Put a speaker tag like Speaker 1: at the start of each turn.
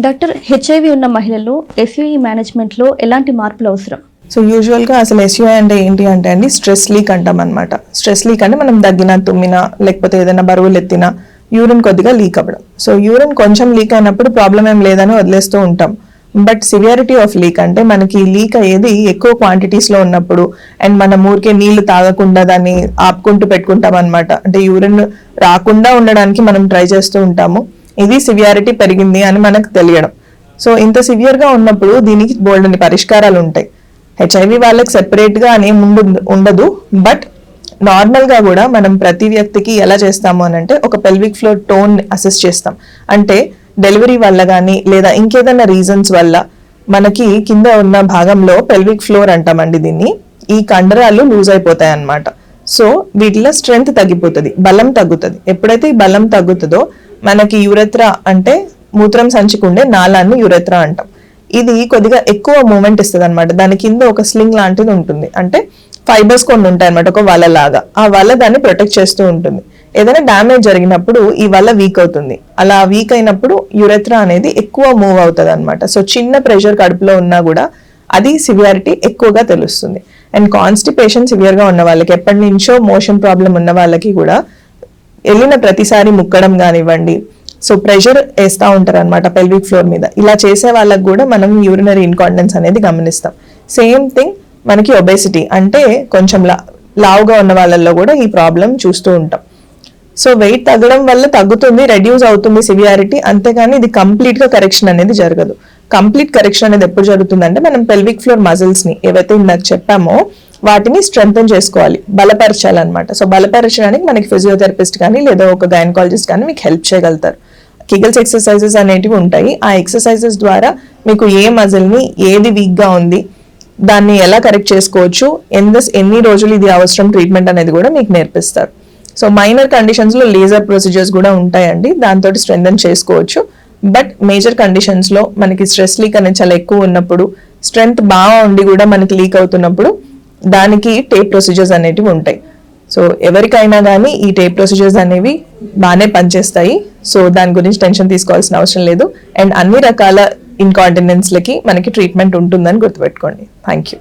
Speaker 1: Doctor, HIV ఉన్న మహిళల్లో ఎస్యూఈ మేనేజ్మెంట్లో ఎలాంటి మార్పులు అవసరం?
Speaker 2: సో యూజువల్గా అసలు ఎస్యూఐ అంటే ఏంటి అంటే అండి, స్ట్రెస్ లీక్ అంటాం అనమాట. స్ట్రెస్ లీక్ అంటే మనం దగ్గినా, తుమ్మినా, లేకపోతే ఏదైనా బరువులు ఎత్తినా యూరిన్ కొద్దిగా లీక్ అవ్వడం. సో యూరిన్ కొంచెం లీక్ అయినప్పుడు ప్రాబ్లం ఏం లేదని వదిలేస్తూ ఉంటాం. బట్ సివియారిటీ ఆఫ్ లీక్ అంటే మనకి లీక్ అయ్యేది ఎక్కువ క్వాంటిటీస్లో ఉన్నప్పుడు, అండ్ మనం ఊరికే నీళ్లు తాగకుండా దాన్ని ఆపుకుంటూ పెట్టుకుంటాం అనమాట. అంటే యూరిన్ రాకుండా ఉండడానికి మనం ట్రై చేస్తూ ఉంటాము. ఇది సివియారిటీ పెరిగింది అని మనకు తెలియడం. సో ఇంత సివియర్గా ఉన్నప్పుడు దీనికి బోల్డని పరిష్కారాలు ఉంటాయి. హెచ్ఐవి వాళ్ళకి సెపరేట్గా అనేం ఉండదు. బట్ నార్మల్గా కూడా మనం ప్రతి వ్యక్తికి ఎలా చేస్తాము అని అంటే ఒక పెల్విక్ ఫ్లోర్ టోన్ అసెస్ చేస్తాం. అంటే డెలివరీ వల్ల కానీ లేదా ఇంకేదైనా రీజన్స్ వల్ల మనకి కింద ఉన్న భాగంలో పెల్విక్ ఫ్లోర్ అంటామండి దీన్ని, ఈ కండరాలు లూజ్ అయిపోతాయి అన్నమాట. సో వీటిలో స్ట్రెంగ్త్ తగ్గిపోతుంది, బలం తగ్గుతుంది. ఎప్పుడైతే ఈ బలం తగ్గుతుందో మనకి యురెత్రా అంటే మూత్రం సంచికుండే నాళాన్ని యురెత్రా అంటాం. ఇది కొద్దిగా ఎక్కువ మూమెంట్ ఇస్తుంది అనమాట. దాని కింద ఒక స్లింగ్ లాంటిది ఉంటుంది, అంటే ఫైబర్స్ కొన్ని ఉంటాయి అనమాట, ఒక వల లాగా. ఆ వల దాన్ని ప్రొటెక్ట్ చేస్తూ ఉంటుంది. ఏదైనా డ్యామేజ్ జరిగినప్పుడు ఈ వల వీక్ అవుతుంది. అలా వీక్ అయినప్పుడు యురెత్రా అనేది ఎక్కువ మూవ్ అవుతుంది అనమాట. సో చిన్న ప్రెషర్ కడుపులో ఉన్నా కూడా అది సివియారిటీ ఎక్కువగా తెలుస్తుంది. అండ్ కాన్స్టిపేషన్ సివియర్గా ఉన్న వాళ్ళకి, ఎప్పటి నుంచో మోషన్ ప్రాబ్లం ఉన్న వాళ్ళకి కూడా వెళ్ళిన ప్రతిసారి ముక్కడం కానివ్వండి, సో ప్రెషర్ వేస్తూ ఉంటారు అనమాట పెల్విక్ ఫ్లోర్ మీద. ఇలా చేసే వాళ్ళకి కూడా మనం యూరినరీ ఇన్కాంటినెన్స్ అనేది గమనిస్తాం. సేమ్ థింగ్ మనకి ఒబేసిటీ అంటే కొంచెం లావుగా ఉన్న వాళ్ళల్లో కూడా ఈ ప్రాబ్లం చూస్తూ ఉంటాం. సో వెయిట్ తగ్గడం వల్ల తగ్గుతుంది, రెడ్యూస్ అవుతుంది సివియారిటీ, అంతేగాని ఇది కంప్లీట్గా కరెక్షన్ అనేది జరగదు. కంప్లీట్ కరెక్షన్ అనేది ఎప్పుడు జరుగుతుందంటే మనం పెల్విక్ ఫ్లోర్ మజిల్స్ని ఏవైతే ఇందాక చెప్పామో వాటిని స్ట్రెంగ్తన్ చేసుకోవాలి, బలపరచాలన్నమాట. సో బలపరచడానికి మనకి ఫిజియోథెరపిస్ట్ కానీ లేదా ఒక గైనకాలజిస్ట్ కానీ మీకు హెల్ప్ చేయగలుగుతారు. కిగల్స్ ఎక్సర్సైజెస్ అనేటివి ఉంటాయి. ఆ ఎక్సర్సైజెస్ ద్వారా మీకు ఏ మజిల్ని ఏది వీక్గా ఉంది దాన్ని ఎలా కరెక్ట్ చేసుకోవచ్చు, ఎన్ని రోజులు ఇది అవసరం ట్రీట్మెంట్ అనేది కూడా మీకు నేర్పిస్తారు. సో మైనర్ కండిషన్స్లో లేజర్ ప్రొసీజర్స్ కూడా ఉంటాయండి, దాంతో స్ట్రెంగ్తన్ చేసుకోవచ్చు. బట్ మేజర్ కండిషన్స్లో మనకి స్ట్రెస్ లీక్ అనేది చాలా ఎక్కువ ఉన్నప్పుడు, స్ట్రెంగ్త్ బాగా ఉండి కూడా మనకి లీక్ అవుతున్నప్పుడు దానికి టేప్ ప్రొసీజర్స్ అనేటివి ఉంటాయి. సో ఎవరికైనా కానీ ఈ టేప్ ప్రొసీజర్స్ అనేవి బాగానే పనిచేస్తాయి. సో దాని గురించి టెన్షన్ తీసుకోవాల్సిన అవసరం లేదు. అండ్ అన్ని రకాల ఇన్కాంటినెన్స్లకి మనకి ట్రీట్మెంట్ ఉంటుందని గుర్తుపెట్టుకోండి. Thank you.